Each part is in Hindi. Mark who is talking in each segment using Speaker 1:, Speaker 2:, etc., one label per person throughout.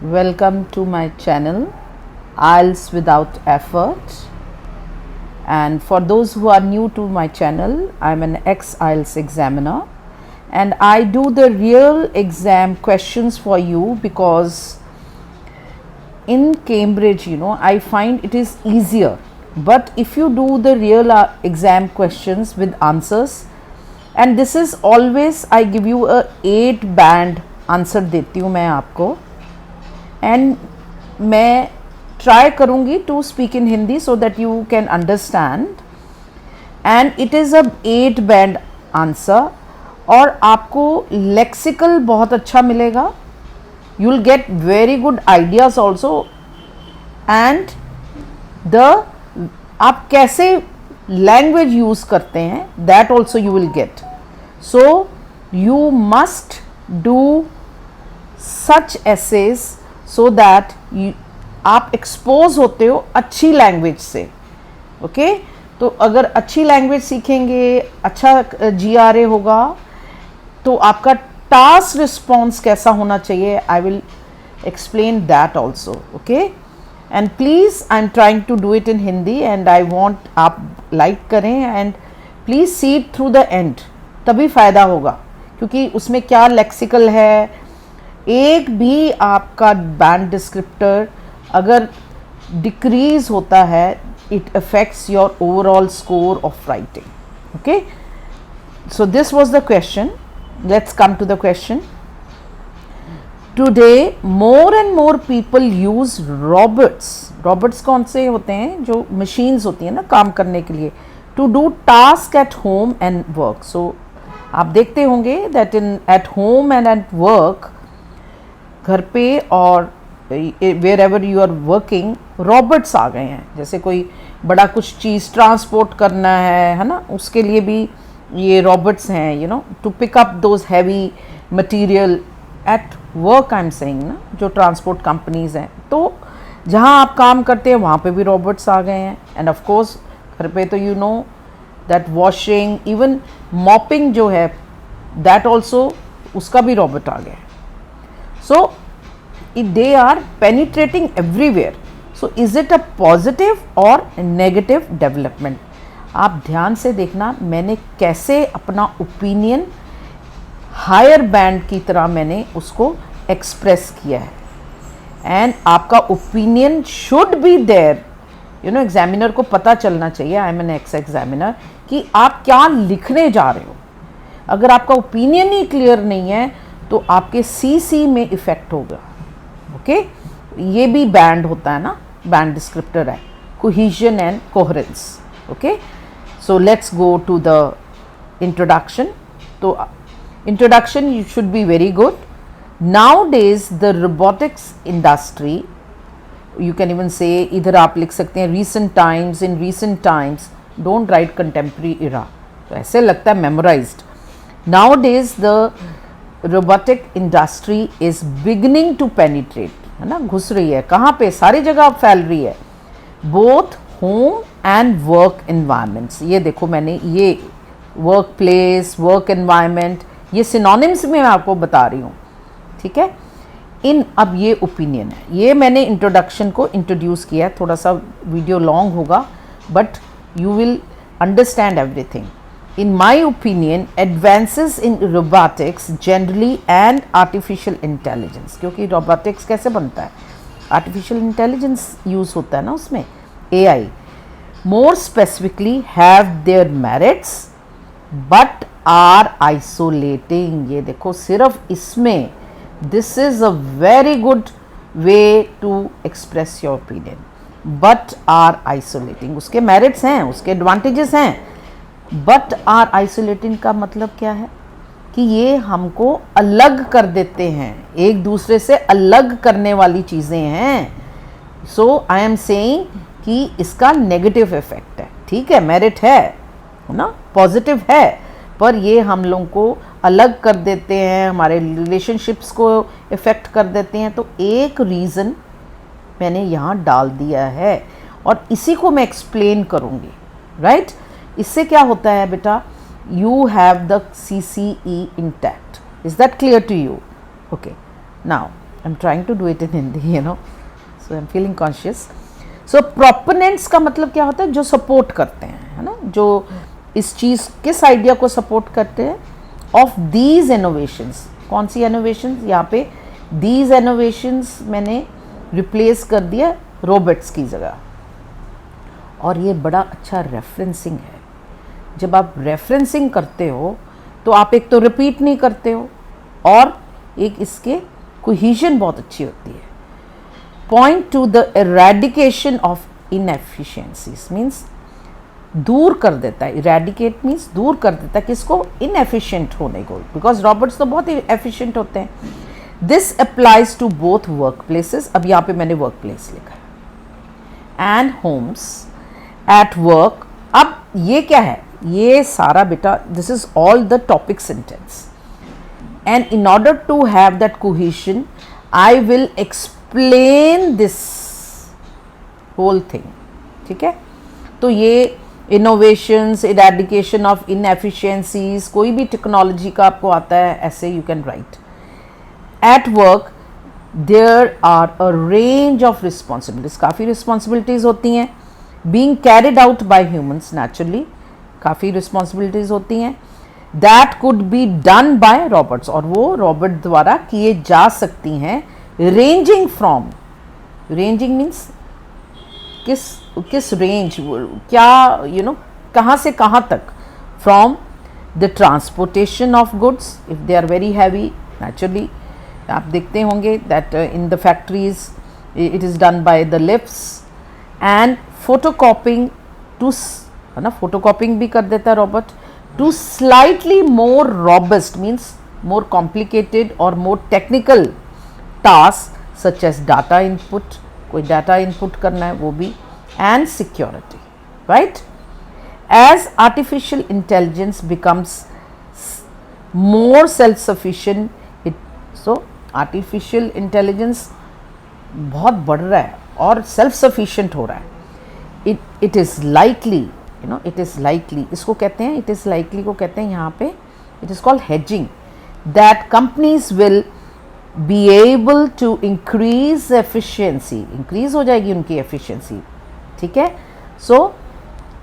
Speaker 1: Welcome to my channel IELTS Without Effort. And for those who are new to my channel, I'm an ex-IELTS examiner and I do the real exam questions for you because in Cambridge, I find it is easier. But if you do the real exam questions with answers, and this is always I give you a 8 band answer देती हूँ मैं आपको, एंड मैं ट्राई करूँगी to speak in Hindi so that you can understand, and it is a 8 band answer और आपको लेक्सिकल बहुत अच्छा मिलेगा. You will get very good ideas also, and आप कैसे लैंग्वेज यूज़ करते हैं that also you will get. So you must do such essays so that आप एक्सपोज होते हो अच्छी लैंग्वेज से. ओके तो अगर अच्छी लैंग्वेज सीखेंगे, अच्छा GRA होगा, तो आपका टास्क रिस्पॉन्स कैसा होना चाहिए, I will explain that also. Okay and please I am trying to do it in Hindi and I want आप लाइक करें and please see it through the end, तभी फ़ायदा होगा, क्योंकि उसमें क्या लेक्सिकल है. एक भी आपका बैंड डिस्क्रिप्टर अगर डिक्रीज होता है, it affects your overall score of writing. Okay so this was the question. Let's come to the question. Today more and more people use robots. Robots कौन से होते हैं? जो मशीन्स होती हैं ना काम करने के लिए, to do task at home and work. So आप देखते होंगे that in at home and at work, घर पे और wherever you are working, robots आ गए हैं. जैसे कोई बड़ा कुछ चीज़ ट्रांसपोर्ट करना है ना, उसके लिए भी ये रॉबोट्स हैं, to pick up those heavy material at work. I am saying ना, जो ट्रांसपोर्ट कंपनीज हैं, तो जहाँ आप काम करते हैं वहाँ पे भी रॉबोट्स आ गए हैं. एंड ऑफ कोर्स घर पे तो you know that washing, even mopping जो है, दैट ऑल्सो उसका भी रॉबोट आ गया है. So they are penetrating everywhere. So is it a positive or a negative development? आप ध्यान से देखना, मैंने कैसे अपना ओपिनियन हायर बैंड की तरह मैंने उसको एक्सप्रेस किया है. एंड आपका opinion should be there, examiner को पता चलना चाहिए, I am an ex examiner, कि आप क्या लिखने जा रहे हो. अगर आपका ओपिनियन ही क्लियर नहीं है तो आपके CC में इफ़ेक्ट होगा. ओके ये भी बैंड होता है ना, बैंड डिस्क्रिप्टर है, cohesion and coherence. Okay so let's go to the introduction. तो introduction you should be very good. Nowadays the robotics industry, you can even say, इधर आप लिख सकते हैं recent times, in recent times, don't write contemporary era, तो ऐसे लगता है memorized. Nowadays the robotic industry is beginning to penetrate, है ना, घुस रही है. कहाँ पे? सारी जगह अब फैल रही है, both home and work environments. ये देखो मैंने ये वर्क प्लेस, वर्क एनवायरनमेंट, ये सिनोनिम्स में मैं आपको बता रही हूँ. ठीक है, अब ये ओपिनियन है, ये मैंने इंट्रोडक्शन को इंट्रोड्यूस किया है. थोड़ा सा वीडियो लॉन्ग होगा but you will understand everything. In my opinion, advances in robotics generally and artificial intelligence, क्योंकि robotics कैसे बनता है, artificial intelligence use होता है ना उसमें, AI, more specifically have their merits but are isolating. ये देखो सिर्फ इसमें, this is a very good way to express your opinion, but are isolating. उसके merits हैं, उसके advantages हैं, बट आर आइसोलेटिंग का मतलब क्या है कि ये हमको अलग कर देते हैं, एक दूसरे से अलग करने वाली चीज़ें हैं. सो आई एम सेइंग कि इसका नेगेटिव इफेक्ट है. ठीक है, मेरिट है ना, पॉजिटिव है, पर ये हम लोगों को अलग कर देते हैं, हमारे रिलेशनशिप्स को इफ़ेक्ट कर देते हैं. तो एक रीज़न मैंने यहाँ डाल दिया है और इसी को मैं एक्सप्लेन करूँगी. राइट, इससे क्या होता है बेटा, you have the CCE intact. Is that clear to you? Okay now I'm trying to do it in Hindi, you know, so I'm feeling conscious. So proponents का मतलब क्या होता है? जो सपोर्ट करते हैं, है ना, जो इस चीज़ किस आइडिया को सपोर्ट करते हैं? Of these innovations. कौन सी इनोवेशंस? यहाँ पे दीज इनोवेशंस मैंने रिप्लेस कर दिया रोबोट्स की जगह. और ये बड़ा अच्छा रेफरेंसिंग है. जब आप रेफरेंसिंग करते हो तो आप एक तो रिपीट नहीं करते हो और एक इसके कोहेजन बहुत अच्छी होती है. Point two the eradication of inefficiencies means दूर कर देता है. इरेडिकेट मीन्स दूर कर देता है किसको? इनएफिशिएंट होने को, बिकॉज रॉबोट्स तो बहुत ही एफिशिएंट होते हैं. This applies to both work places. अब यहाँ पे मैंने वर्क प्लेस लिखा है एंड होम्स. At work. अब ये क्या है? ये सारा बेटा this is all the topic sentence and in order to have that cohesion I will explain this whole thing. ठीक है, तो ये इनोवेशंस, इरेडिकेशन ऑफ इनएफिशिएंसीज, कोई भी टेक्नोलॉजी का आपको आता है ऐसे you can write. At work there are a range of responsibilities. काफ़ी रिस्पॉन्सिबिलिटीज़ होती हैं. Being carried out by humans. Naturally काफ़ी रिस्पॉन्सिबिलिटीज़ होती हैं. That could be done by robots. और वो रॉबोट द्वारा किए जा सकती हैं. Ranging from. रेंजिंग मीन्स किस रेंज, क्या यू नो, कहाँ से कहाँ तक. From the transportation of goods if they are very heavy. Naturally आप देखते होंगे that in the factories it is done by the lifts. And photocopying too, है ना, फोटोकॉपिंग भी कर देता है robot. To slightly more robust means more complicated और more technical task such as data input. कोई डाटा इनपुट करना है वो भी. And security. Right. As artificial intelligence becomes more self sufficient. It so artificial intelligence बहुत बढ़ रहा है और सेल्फ सफिशिएंट हो रहा है. It is likely, you know, it is likely, इसको कहते हैं, इट इज़ लाइकली को कहते हैं यहाँ पे, it is called hedging, that companies will be able to increase efficiency. Increase हो जाएगी उनकी एफिशिएंसी. ठीक है. So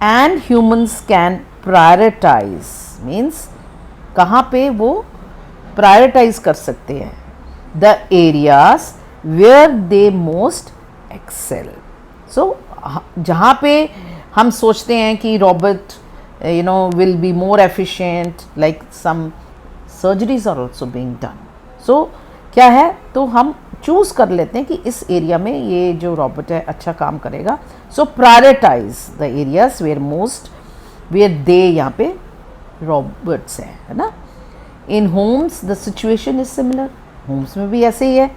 Speaker 1: and humans can prioritize means कहाँ पे वो प्रायोरिटाइज कर सकते हैं. The areas where they most excel. So जहाँ पे हम सोचते हैं कि robot you know will be more efficient, like some surgeries are also being done. So क्या है, तो हम चूज़ कर लेते हैं कि इस एरिया में ये जो रोबोट है अच्छा काम करेगा. So prioritize the areas where most, where they, यहाँ पे रोबोट्स हैं, है ना. In homes the situation is similar. Homes में भी ऐसे ही है.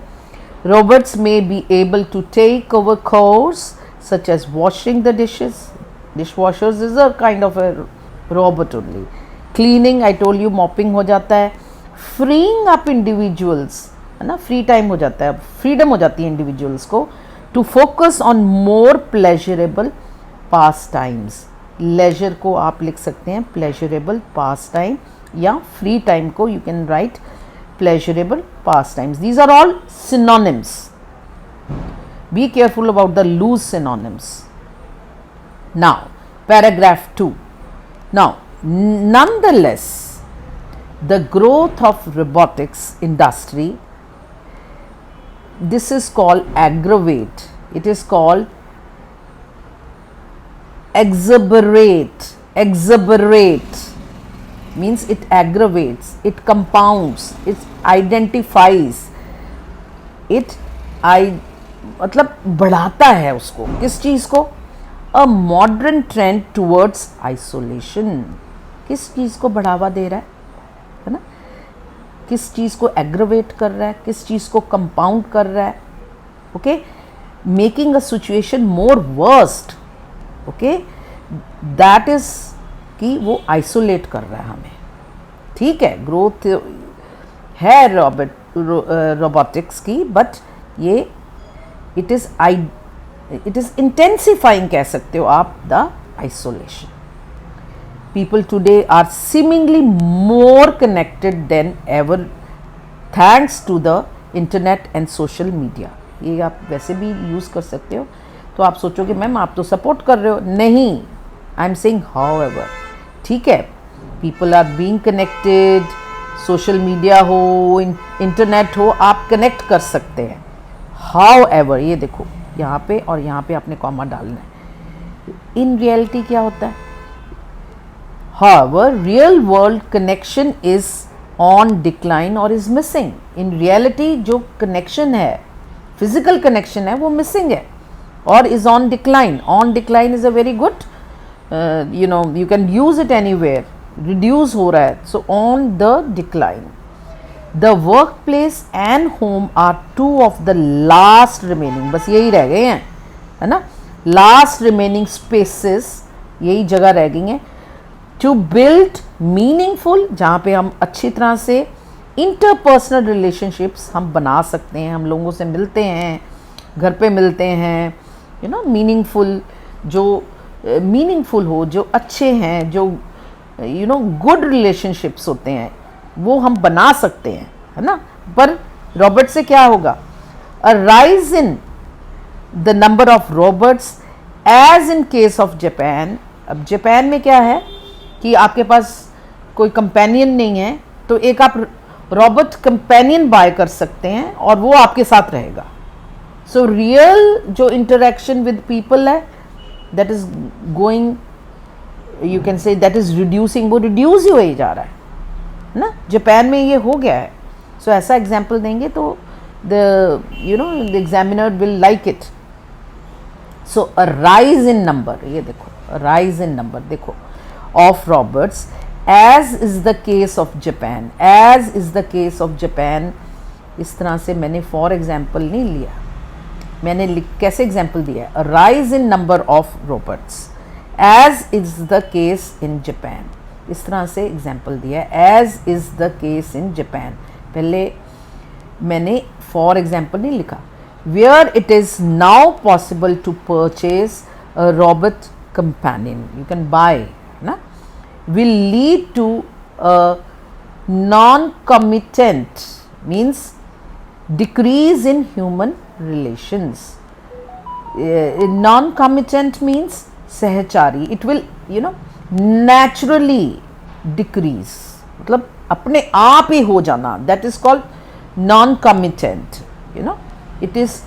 Speaker 1: Robots may be able to take over chores such as washing the dishes. Dishwashers is a kind of a robot only. Cleaning, I told you, mopping हो जाता है. Freeing up individuals, है ना, फ्री टाइम हो जाता है, फ्रीडम हो जाती है इंडिविजुअल्स को. To focus on more pleasurable pastimes. Leisure को आप लिख सकते हैं प्लेजरेबल पास टाइम, या फ्री टाइम को you can write pleasurable pastimes. These are all synonyms. Be careful about the loose synonyms. Now, paragraph 2. Now, nonetheless, the growth of robotics industry, this is called aggravate. It is called exacerbate. Exacerbate means it aggravates, it compounds, it identifies, it मतलब बढ़ाता है उसको, किस चीज़ को? A modern trend towards isolation. किस चीज़ को बढ़ावा दे रहा है ना, किस चीज़ को एग्रवेट कर रहा है, किस चीज़ को कंपाउंड कर रहा है. Okay, making a situation more worst. Okay, that is कि वो आइसोलेट कर रहा है हमें. ठीक है, ग्रोथ है रोबोटिक्स की, बट ये इट इज़ इंटेंसिफाइंग कह सकते हो आप the isolation. People today are seemingly more connected than ever thanks to the internet and social media. ये आप वैसे भी यूज़ कर सकते हो। तो आप सोचोगे मैम आप तो सपोर्ट कर रहे हो, नहीं, I am saying however, ठीक है, people are being connected, social media हो, इंटरनेट हो, आप कनेक्ट कर सकते हैं। हाउ एवर, ये देखो यहाँ पे और यहाँ पे आपने कॉमा डालना है। इन रियलिटी क्या होता है? However, real world connection is on decline or is missing. In reality जो connection है, physical connection है, वो missing है और is on decline. On decline is a very good, you can use it anywhere. Reduce हो रहा है, so on the decline. The workplace and home are two of the last remaining. बस यही रह गए हैं, है ना? Last remaining spaces, यही जगह रह गई हैं टू बिल्ड मीनिंगफुल, जहाँ पे हम अच्छी तरह से इंटरपर्सनल रिलेशनशिप्स हम बना सकते हैं, हम लोगों से मिलते हैं, घर पे मिलते हैं, मीनिंगफुल, जो मीनिंगफुल हो, जो अच्छे हैं, जो गुड रिलेशनशिप्स होते हैं, वो हम बना सकते हैं, है ना? पर रॉबर्ट से क्या होगा? A rise in the number of robots as in case of Japan. अब जापान में क्या है कि आपके पास कोई कंपेनियन नहीं है, तो एक आप रॉबोट कंपेनियन बाय कर सकते हैं और वो आपके साथ रहेगा। सो रियल जो इंटरेक्शन विद पीपल है, that is going, you can say that is reducing, वो रिड्यूस ही हो ही जा रहा है ना? जापान में ये हो गया है। सो ऐसा एग्जाम्पल देंगे तो the examiner will like it. So a rise in number, ये देखो राइज इन नंबर, देखो of robots, as is the case of Japan, as is the case of Japan। इस तरह से मैंने फॉर एग्जाम्पल नहीं लिया, मैंने कैसे एग्जाम्पल दिया है? Rise in number of robots as is the case in Japan, इस तरह से एग्जाम्पल दिया है, as is the case in Japan. पहले मैंने फॉर एग्जाम्पल नहीं लिखा। Where it is now possible to purchase a robot companion, you can buy ना, will lead to a non-committant, means decrease in human relations. Non-committant means सहचारी, it will naturally decrease, मतलब अपने आप ही हो जाना, that is called non-committant, it is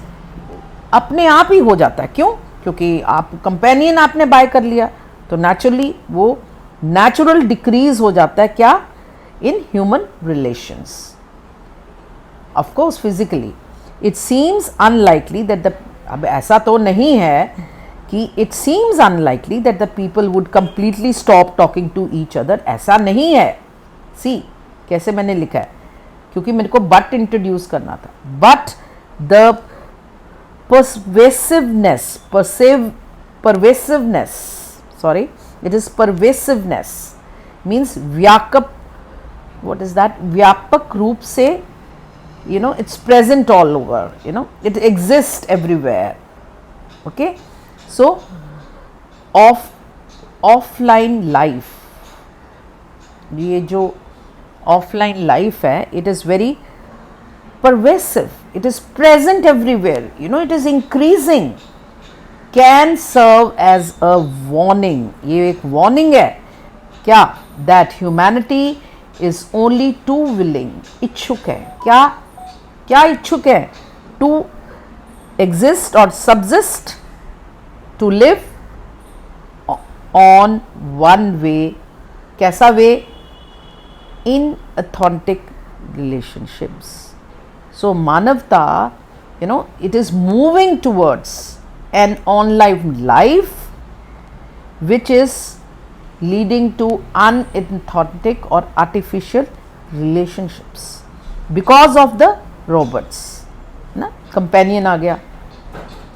Speaker 1: अपने आप ही हो जाता है। क्यों? क्योंकि आप कंपेनियन आपने बाय कर लिया, तो नेचुरली वो नेचुरल डिक्रीज हो जाता है क्या? In human relations, of course physically. It seems unlikely that the, अब ऐसा तो नहीं है कि it seems unlikely that the people would completely stop talking to each other, ऐसा नहीं है। सी कैसे मैंने लिखा है, क्योंकि मेरे को बट इंट्रोड्यूस करना था। But the pervasiveness, sorry, it is pervasiveness, means व्यापक, what is that? व्यापक रूप से, it's present all over, it exists everywhere, okay? So offline life, ये जो offline life है, it is very pervasive, it is present everywhere, it is increasing, can serve as a warning, ये एक warning है क्या? that humanity is only too willing, इच्छुक है, क्या इच्छुक है? to exist or subsist, to live on one way, कैसा way? in authentic relationships. So मानवता, it is moving towards an online life which is leading to unauthentic or artificial relationships because of the robots, ना? कंपेनियन आ गया,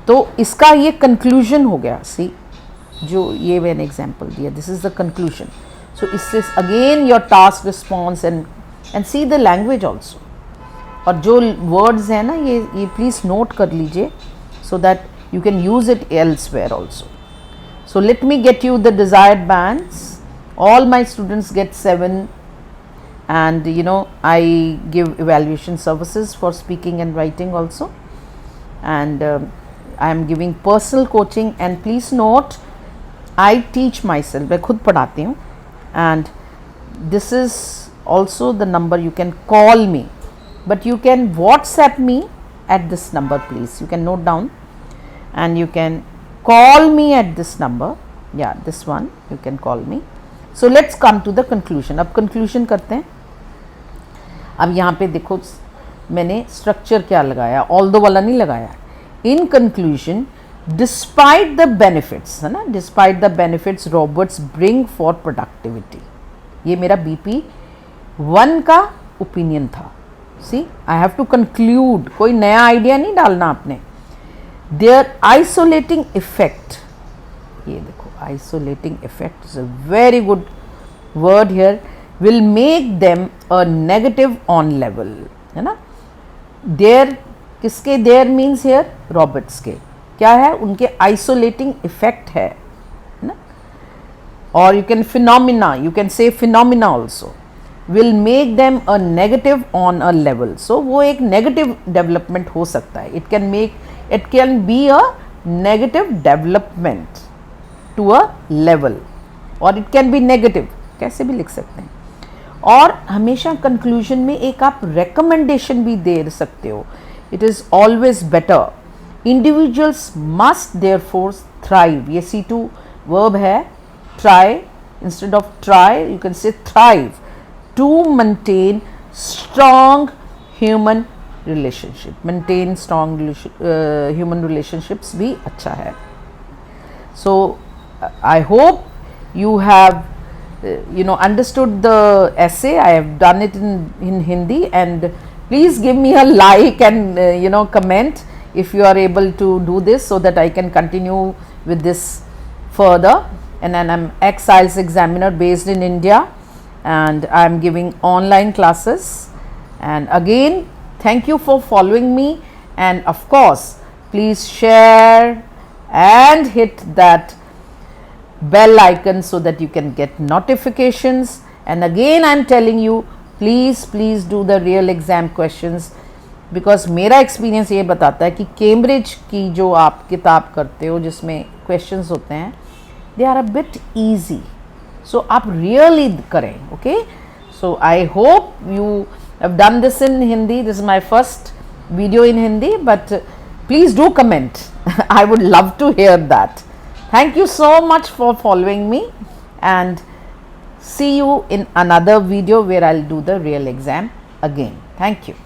Speaker 1: तो इसका ये कंक्लूजन हो गया। सी जो ये मैंने एग्जांपल दिया, दिस इज द कंक्लूजन। सो इससे again your task response and see the language also, और जो वर्ड्स हैं ना ये प्लीज़ नोट कर लीजिए so that you can use it elsewhere also. So let me get you the desired bands. All my students get 7 and I give evaluation services for speaking and writing also, and I am giving personal coaching. And please note, I teach myself, मैं खुद पढ़ाती हूँ, and this is also the number you can call me, but you can WhatsApp me at this number. Please, you can note down, and you can call me at this number. Yeah, this one you can call me. So let's come to the conclusion. अब conclusion करते हैं. अब यहाँ पे देखो मैंने स्ट्रक्चर क्या लगाया, ऑल्दो वाला नहीं लगाया. In conclusion, despite the benefits, है ना, despite the benefits Roberts bring for productivity. ये मेरा BP1 का ओपिनियन था. सी, आई हैव टू कंक्लूड, कोई नया आइडिया नहीं डालना आपने. देयर आइसोलेटिंग इफेक्ट, ये देखो isolating effect is a very good word here, will make them a negative on level, है ना. There, किसके there means here? Roberts के. क्या है? उनके isolating effect है ना. Or you can phenomena, you can say phenomena also, will make them a negative on a level. So वो एक negative development हो सकता है. It can be a negative development to a level, or it can be negative, कैसे भी लिख सकते हैं. और हमेशा कंक्लूजन में एक आप रिकमेंडेशन भी दे सकते हो. It is always better. Individuals must therefore thrive. ये C2 वर्ब है, try. Instead of try you can say thrive to maintain strong human relationship. Maintain strong human relationships भी अच्छा है. So I hope you have understood the essay. I have done it in Hindi, and please give me a like and comment if you are able to do this, so that I can continue with this further. And then I'm ex-IELTS examiner based in India, and I'm giving online classes. And again, thank you for following me, and of course please share and hit that bell icon so that you can get notifications. And again I am telling you, please do the real exam questions, because मेरा एक्सपीरियंस ये बताता है कि कैम्ब्रिज की जो आप किताब करते हो जिसमें क्वेश्चंस होते हैं, they are a bit easy. So आप रियली करें. Okay, so I hope you have done this in Hindi. This is my first video in Hindi, but please do comment. I would love to hear that. Thank you so much for following me, and see you in another video where I'll do the real exam again. Thank you.